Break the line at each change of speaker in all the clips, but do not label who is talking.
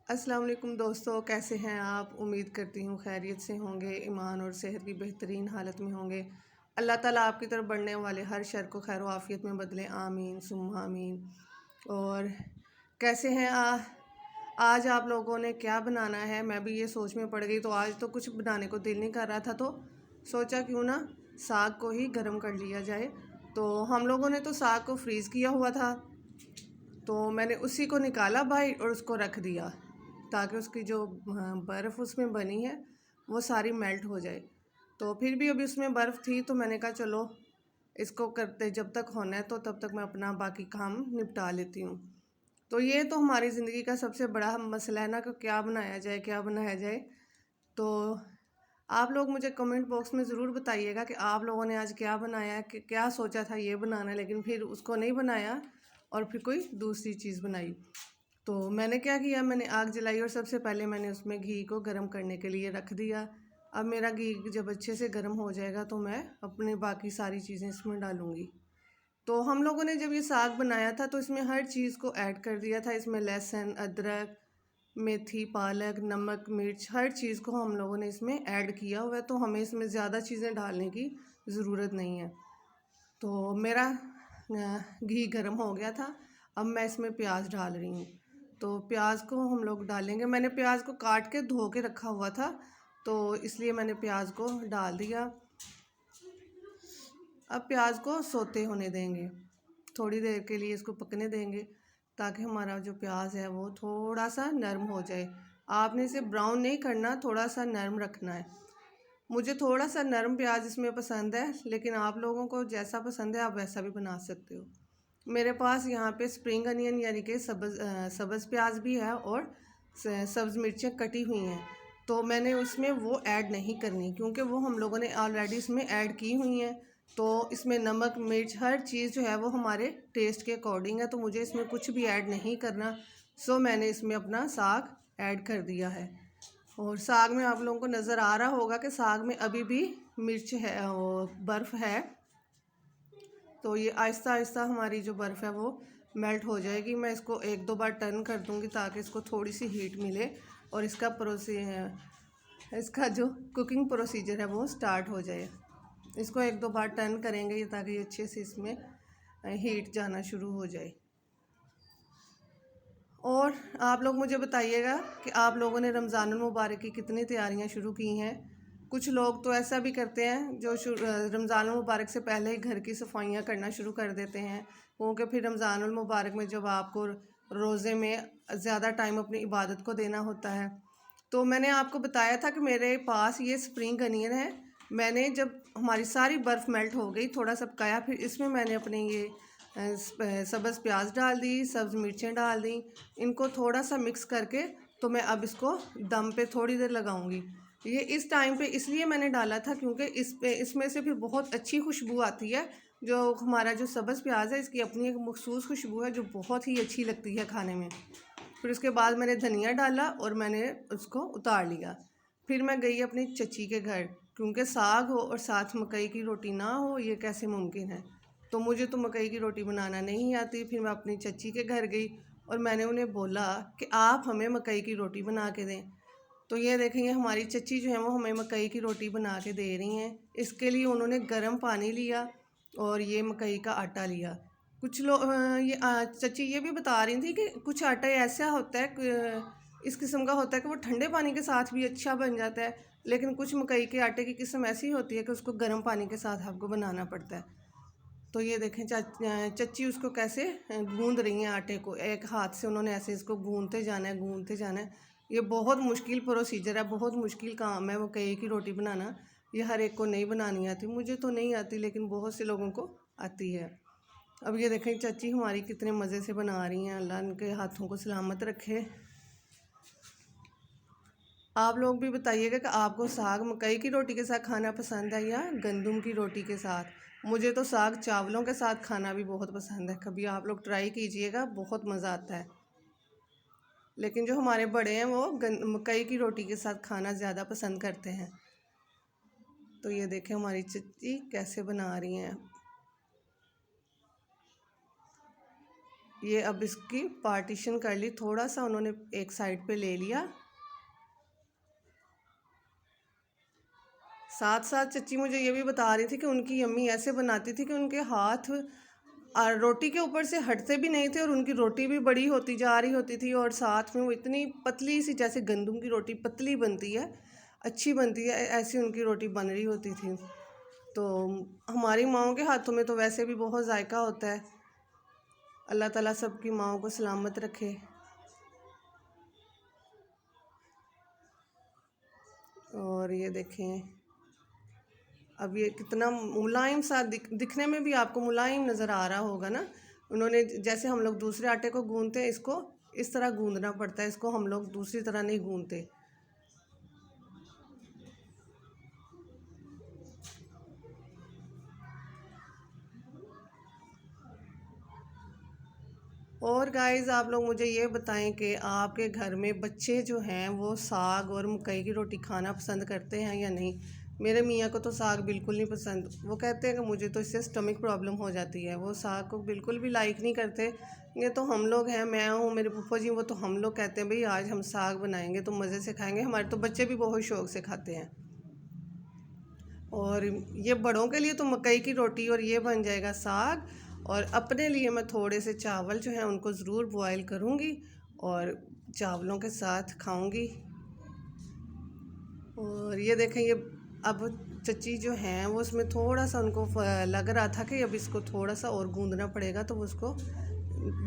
अस्सलाम वालेकुम दोस्तों, कैसे हैं आप? उम्मीद करती हूँ खैरियत से होंगे, ईमान और सेहत की बेहतरीन हालत में होंगे। अल्लाह ताला आपकी तरफ बढ़ने वाले हर शर को खैर आफियत में बदले, आमीन सुम्मा आमीन। और कैसे हैं आज आप लोगों ने क्या बनाना है? मैं भी ये सोच में पड़ गई, तो आज तो कुछ बनाने को दिल नहीं कर रहा था, तो सोचा क्यों ना साग को ही गर्म कर लिया जाए। तो हम लोगों ने तो साग को फ्रीज़ किया हुआ था, तो मैंने उसी को निकाला बाहर और उसको रख दिया ताकि उसकी जो बर्फ़ उसमें बनी है वो सारी मेल्ट हो जाए। तो फिर भी अभी उसमें बर्फ़ थी, तो मैंने कहा चलो इसको करते, जब तक होना है तो तब तक मैं अपना बाकी काम निपटा लेती हूँ। तो ये तो हमारी ज़िंदगी का सबसे बड़ा मसला है ना कि क्या बनाया जाए, क्या बनाया जाए। तो आप लोग मुझे कमेंट बॉक्स में ज़रूर बताइएगा कि आप लोगों ने आज क्या बनाया है, कि क्या सोचा था ये बनाना लेकिन फिर उसको नहीं बनाया और फिर कोई दूसरी चीज़ बनाई। तो मैंने क्या किया, मैंने आग जलाई और सबसे पहले मैंने उसमें घी को गर्म करने के लिए रख दिया। अब मेरा घी जब अच्छे से गर्म हो जाएगा तो मैं अपने बाकी सारी चीज़ें इसमें डालूँगी। तो हम लोगों ने जब ये साग बनाया था तो इसमें हर चीज़ को ऐड कर दिया था। इसमें लहसुन, अदरक, मेथी, पालक, नमक, मिर्च, हर चीज़ को हम लोगों ने इसमें ऐड किया हुआ है, तो हमें इसमें ज़्यादा चीज़ें डालने की ज़रूरत नहीं है। तो मेरा घी गर्म हो गया था। अब मैं इसमें प्याज डाल रही हूँ। तो प्याज को हम लोग डालेंगे। मैंने प्याज को काट के धो के रखा हुआ था, तो इसलिए मैंने प्याज को डाल दिया। अब प्याज को सोते होने देंगे, थोड़ी देर के लिए इसको पकने देंगे ताकि हमारा जो प्याज है वो थोड़ा सा नरम हो जाए। आपने इसे ब्राउन नहीं करना, थोड़ा सा नरम रखना है। मुझे थोड़ा सा नरम प्याज इसमें पसंद है, लेकिन आप लोगों को जैसा पसंद है आप वैसा भी बना सकते हो। मेरे पास यहाँ पे स्प्रिंग अनियन यानी कि सब्ज़ प्याज भी है और सब्ज़ मिर्चें कटी हुई हैं, तो मैंने उसमें वो ऐड नहीं करनी क्योंकि वो हम लोगों ने ऑलरेडी इसमें ऐड की हुई हैं। तो इसमें नमक, मिर्च, हर चीज़ जो है वो हमारे टेस्ट के अकॉर्डिंग है, तो मुझे इसमें कुछ भी ऐड नहीं करना। सो मैंने इसमें अपना साग ऐड कर दिया है। और साग में आप लोगों को नज़र आ रहा होगा कि साग में अभी भी मिर्च है, वो बर्फ़ है। तो ये आहिस्ता आहिस्ता हमारी जो बर्फ़ है वो मेल्ट हो जाएगी। मैं इसको एक दो बार टर्न कर दूंगी ताकि इसको थोड़ी सी हीट मिले और इसका जो कुकिंग प्रोसीजर है वो स्टार्ट हो जाए। इसको एक दो बार टर्न करेंगे ये ताकि अच्छे से इसमें हीट जाना शुरू हो जाए। और आप लोग मुझे बताइएगा कि आप लोगों ने रमज़ानुल मुबारक की कितनी तैयारियां शुरू की हैं। कुछ लोग तो ऐसा भी करते हैं जो रमज़ानुल मुबारक से पहले ही घर की सफाइयां करना शुरू कर देते हैं, क्योंकि फिर रमज़ानुल मुबारक में जब आपको रोज़े में ज़्यादा टाइम अपनी इबादत को देना होता है। तो मैंने आपको बताया था कि मेरे पास ये स्प्रिंग अनियन है। मैंने जब हमारी सारी बर्फ़ मेल्ट हो गई, थोड़ा सा पकाया, फिर इसमें मैंने अपने ये सब्ज़ प्याज डाल दी, सब्ज़ मिर्चें डाल दी। इनको थोड़ा सा मिक्स करके तो मैं अब इसको दम पे थोड़ी देर लगाऊंगी। ये इस टाइम पे इसलिए मैंने डाला था क्योंकि इसमें से फिर बहुत अच्छी खुशबू आती है। जो हमारा जो सब्ज़ प्याज है इसकी अपनी एक मखसूस खुशबू है जो बहुत ही अच्छी लगती है खाने में। फिर उसके बाद मैंने धनिया डाला और मैंने उसको उतार लिया। फिर मैं गई अपनी चची के घर, क्योंकि साग हो और साथ मकई की रोटी ना हो ये कैसे मुमकिन है। तो मुझे तो मकई की रोटी बनाना नहीं आती। फिर मैं अपनी चची के घर गई और मैंने उन्हें बोला कि आप हमें मकई की रोटी बना के दें। तो ये देखेंगे हमारी चची जो है वो हमें मकई की रोटी बना के दे रही हैं। इसके लिए उन्होंने गर्म पानी लिया और ये मकई का आटा लिया। कुछ लोग चची ये भी बता रही थी कि कुछ आटा ऐसा होता है इस किस्म का होता है कि वो ठंडे पानी के साथ भी अच्छा बन जाता है, लेकिन कुछ मकई के आटे की किस्म ऐसी होती है कि उसको गर्म पानी के साथ आपको बनाना पड़ता है। तो ये देखें चच्ची उसको कैसे गूंद रही हैं आटे को, एक हाथ से उन्होंने ऐसे इसको गूंदते जाना है, गूंदते जाना है। ये बहुत मुश्किल प्रोसीजर है, बहुत मुश्किल काम है मकई की रोटी बनाना। ये हर एक को नहीं बनानी आती, मुझे तो नहीं आती लेकिन बहुत से लोगों को आती है। अब ये देखें चाची हमारी कितने मज़े से बना रही हैं, अल्लाह उनके हाथों को सलामत रखे। आप लोग भी बताइएगा कि आपको साग मकई की रोटी के साथ खाना पसंद है या गंदम की रोटी के साथ। मुझे तो साग चावलों के साथ खाना भी बहुत पसंद है, कभी आप लोग ट्राई कीजिएगा, बहुत मज़ा आता है। लेकिन जो हमारे बड़े हैं वो मकई की रोटी के साथ खाना ज़्यादा पसंद करते हैं। तो ये देखें हमारी चच्ची कैसे बना रही हैं। ये अब इसकी पार्टीशन कर ली, थोड़ा सा उन्होंने एक साइड पे ले लिया। साथ साथ चच्ची मुझे ये भी बता रही थी कि उनकी अम्मी ऐसे बनाती थी कि उनके हाथ रोटी के ऊपर से हटते भी नहीं थे और उनकी रोटी भी बड़ी होती जा रही होती थी, और साथ में वो इतनी पतली सी, जैसे गंदम की रोटी पतली बनती है, अच्छी बनती है, ऐसी उनकी रोटी बन रही होती थी। तो हमारी माँओं के हाथों में तो वैसे भी बहुत जायका होता है। अल्लाह ताला सबकी माँओं को सलामत रखे। और ये देखें, अब ये कितना मुलायम सा दिखने में भी आपको मुलायम नज़र आ रहा होगा ना। उन्होंने जैसे हम लोग दूसरे आटे को गूंदते हैं, इसको इस तरह गूंदना पड़ता है, इसको हम लोग दूसरी तरह नहीं गूंदते। और गाइस, आप लोग मुझे ये बताएं कि आपके घर में बच्चे जो हैं वो साग और मकई की रोटी खाना पसंद करते हैं या नहीं। मेरे मियाँ को तो साग बिल्कुल नहीं पसंद। वो कहते हैं कि मुझे तो इससे स्टमक प्रॉब्लम हो जाती है। वो साग को बिल्कुल भी लाइक नहीं करते। ये तो हम लोग हैं, मैं हूँ, मेरे फूफा जी, वो तो हम लोग कहते हैं भाई आज हम साग बनाएंगे तो मज़े से खाएंगे। हमारे तो बच्चे भी बहुत शौक़ से खाते हैं। और ये बड़ों के लिए तो मकई की रोटी और ये बन जाएगा साग। और अपने लिए मैं थोड़े से चावल जो हैं उनको ज़रूर बॉयल करूँगी और चावलों के साथ खाऊँगी। और ये देखें, ये अब चच्ची जो हैं वो उसमें थोड़ा सा उनको लग रहा था कि अब इसको थोड़ा सा और गूंदना पड़ेगा, तो वो उसको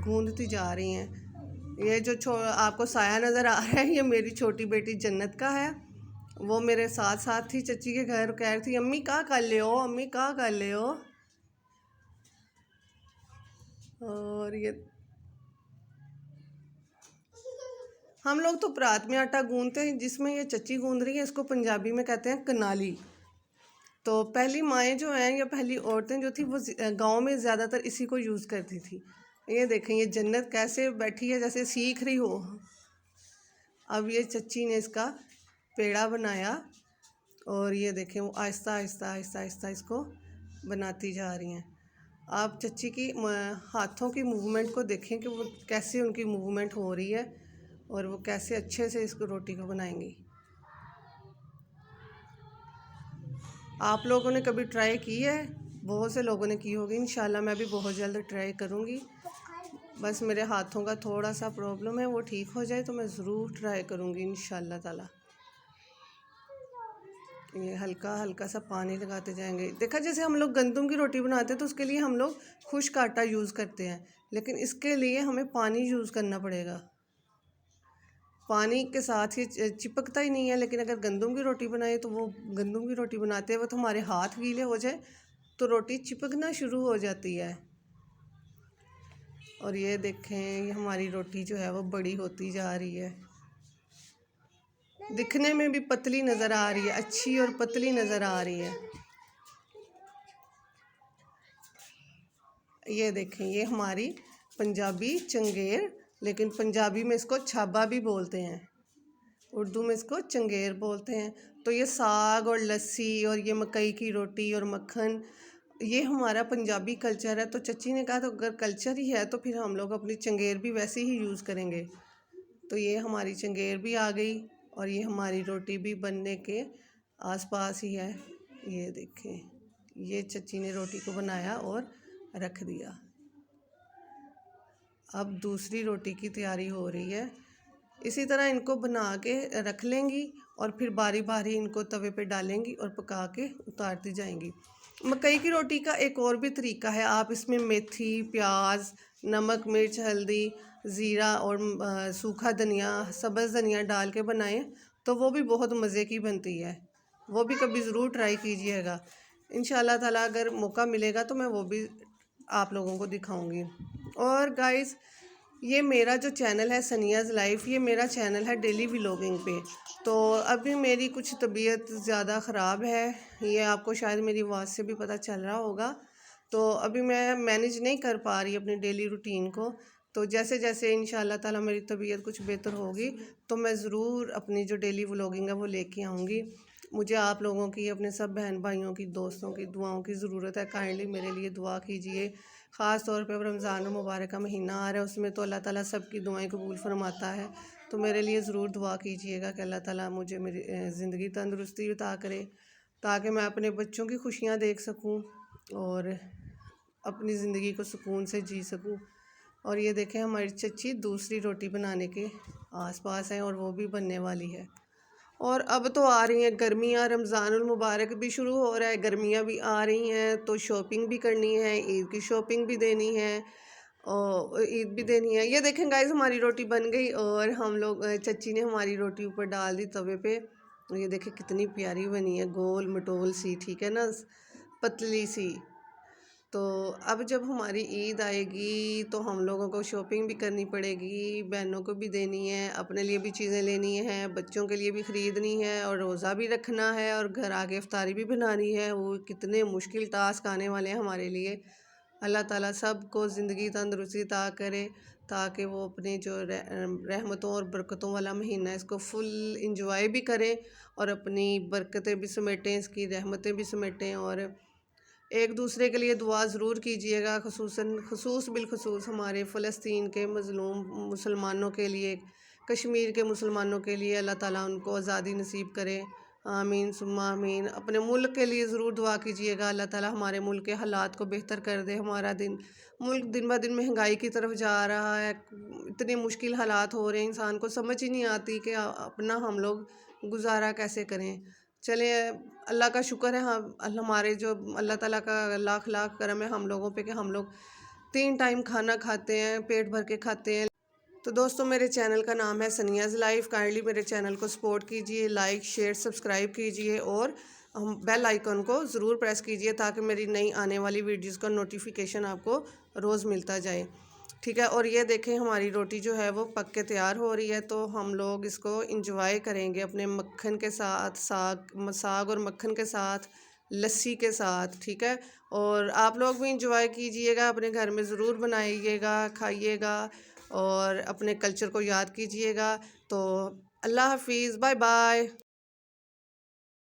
गूंदती जा रही हैं। ये जो आपको साया नज़र आ रहा है, ये मेरी छोटी बेटी जन्नत का है। वो मेरे साथ साथ थी चच्ची के घर, कह रही थी अम्मी क्या कर ले हो, अम्मी क्या कर ले हो। और ये हम लोग तो परात में आटा गूंदते हैं, जिसमें ये चच्ची गूंद रही है इसको पंजाबी में कहते हैं कनाली। तो पहली माएँ जो हैं या पहली औरतें जो थी वो गांव में ज़्यादातर इसी को यूज़ करती थी। ये देखें, ये जन्नत कैसे बैठी है जैसे सीख रही हो। अब ये चच्ची ने इसका पेड़ा बनाया और ये देखें वो आहिस्ता आहिस्ता आहिस्ता आहिस्ता इसको बनाती जा रही हैं। आप चच्ची की हाथों की मूवमेंट को देखें कि वो कैसे उनकी मूवमेंट हो रही है और वो कैसे अच्छे से इसको रोटी को बनाएंगी। आप लोगों ने कभी ट्राई की है? बहुत से लोगों ने की होगी। इंशाल्लाह मैं भी बहुत जल्द ट्राई करूँगी। बस मेरे हाथों का थोड़ा सा प्रॉब्लम है, वो ठीक हो जाए तो मैं ज़रूर ट्राई करूँगी इंशाल्लाह ताला। ये हल्का हल्का सा पानी लगाते जाएंगे। देखा, जैसे हम लोग गंदम की रोटी बनाते हैं तो उसके लिए हम लोग खुश्क आटा यूज़ करते हैं, लेकिन इसके लिए हमें पानी यूज़ करना पड़ेगा। पानी के साथ ये चिपकता ही नहीं है। लेकिन अगर गंदम की रोटी बनाए तो वो गंदम की रोटी बनाते वक्त हमारे हाथ गीले हो जाए तो रोटी चिपकना शुरू हो जाती है। और ये देखें, ये हमारी रोटी जो है वो बड़ी होती जा रही है, दिखने में भी पतली नज़र आ रही है, अच्छी और पतली नज़र आ रही है। ये देखें, ये हमारी पंजाबी चंगेर, लेकिन पंजाबी में इसको छाबा भी बोलते हैं, उर्दू में इसको चंगेर बोलते हैं। तो ये साग और लस्सी और ये मकई की रोटी और मक्खन, ये हमारा पंजाबी कल्चर है। तो चच्ची ने कहा तो अगर कल्चर ही है तो फिर हम लोग अपनी चंगेर भी वैसे ही यूज़ करेंगे। तो ये हमारी चंगेर भी आ गई और ये हमारी रोटी भी बनने के आसपास ही है। ये देखें, ये चच्ची ने रोटी को बनाया और रख दिया। अब दूसरी रोटी की तैयारी हो रही है। इसी तरह इनको बना के रख लेंगी और फिर बारी बारी इनको तवे पे डालेंगी और पका के उतारती जाएंगी। मकई की रोटी का एक और भी तरीका है। आप इसमें मेथी, प्याज, नमक, मिर्च, हल्दी, ज़ीरा और सूखा धनिया, सब्ज़ धनिया डाल के बनाएं तो वो भी बहुत मज़े की बनती है। वो भी कभी ज़रूर ट्राई कीजिएगा। इंशाल्लाह ताला अगर मौका मिलेगा तो मैं वो भी आप लोगों को दिखाऊंगी। और गाइस, ये मेरा जो चैनल है सनियाज़ लाइफ, ये मेरा चैनल है डेली व्लॉगिंग पे। तो अभी मेरी कुछ तबीयत ज़्यादा ख़राब है, ये आपको शायद मेरी आवाज़ से भी पता चल रहा होगा। तो अभी मैं मैनेज नहीं कर पा रही अपनी डेली रूटीन को। तो जैसे जैसे इंशाल्लाह ताला मेरी तबीयत कुछ बेहतर होगी तो मैं ज़रूर अपनी जो डेली व्लॉगिंग है वो लेके आऊँगी। मुझे आप लोगों की, अपने सब बहन भाइयों की, दोस्तों की दुआओं की ज़रूरत है। काइंडली मेरे लिए दुआ कीजिए। ख़ास तौर पे अब रमज़ान मुबारक का महीना आ रहा है, उसमें तो अल्लाह ताला सबकी दुआएं कबूल फरमाता है। तो मेरे लिए ज़रूर दुआ कीजिएगा कि अल्लाह ताला मुझे मेरी ज़िंदगी तंदुरुस्ती अता करे, ताकि मैं अपने बच्चों की खुशियाँ देख सकूँ और अपनी ज़िंदगी को सुकून से जी सकूँ। और ये देखें, हमारी चच्ची दूसरी रोटी बनाने के आसपास हैं और वो भी बनने वाली है। और अब तो आ रही हैं गर्मियाँ, रमज़ानुल मुबारक भी शुरू हो रहा है, गर्मियाँ भी आ रही हैं, तो शॉपिंग भी करनी है, ईद की शॉपिंग भी देनी है और ईद भी देनी है। ये देखें गाइस, हमारी रोटी बन गई और हम लोग चच्ची ने हमारी रोटी ऊपर डाल दी तवे पे। और ये देखें कितनी प्यारी बनी है, गोल मटोल सी, ठीक है ना, पतली सी। तो अब जब हमारी ईद आएगी तो हम लोगों को शॉपिंग भी करनी पड़ेगी, बहनों को भी देनी है, अपने लिए भी चीज़ें लेनी हैं, बच्चों के लिए भी ख़रीदनी है और रोज़ा भी रखना है और घर आके इफ्तारी भी बनानी है। वो कितने मुश्किल टास्क आने वाले हैं हमारे लिए। अल्लाह ताला सबको ज़िंदगी तंदुरुस्ती अता करे, ताकि वो अपने जो रहमतों और बरकतों वाला महीना है इसको फुल इंजॉय भी करें और अपनी बरकतें भी समेटें, इसकी रहमतें भी समेटें। और एक दूसरे के लिए दुआ ज़रूर कीजिएगा, खसूस बिलखसूस हमारे फ़लस्तीन के मज़लूम मुसलमानों के लिए, कश्मीर के मुसलमानों के लिए अल्लाह ताला उनको आज़ादी नसीब करे। आमीन सुम्मा आमीन। अपने मुल्क के लिए ज़रूर दुआ कीजिएगा, अल्लाह ताला हमारे मुल्क के हालात को बेहतर कर दे। हमारा मुल्क दिन ब दिन महंगाई की तरफ जा रहा है, इतने मुश्किल हालात हो रहे हैं, इंसान को समझ ही नहीं आती कि अपना हम लोग गुजारा कैसे करें। चले, अल्लाह का शुक्र है, हाँ हमारे जो अल्लाह ताला का लाख लाख करम है हम लोगों पे कि हम लोग 3 टाइम खाना खाते हैं, पेट भर के खाते हैं। तो दोस्तों, मेरे चैनल का नाम है सनियाज़ लाइफ। काइंडली मेरे चैनल को सपोर्ट कीजिए, लाइक शेयर सब्सक्राइब कीजिए और हम बेल आइकन को ज़रूर प्रेस कीजिए, ताकि मेरी नई आने वाली वीडियोज़ का नोटिफिकेशन आपको रोज़ मिलता जाए, ठीक है। और ये देखें, हमारी रोटी जो है वो पक के तैयार हो रही है, तो हम लोग इसको इंजॉय करेंगे अपने मक्खन के साथ, साग और मक्खन के साथ, लस्सी के साथ, ठीक है। और आप लोग भी इंजॉय कीजिएगा, अपने घर में ज़रूर बनाइएगा, खाइएगा और अपने कल्चर को याद कीजिएगा। तो अल्लाह हाफिज़, बाय बाय।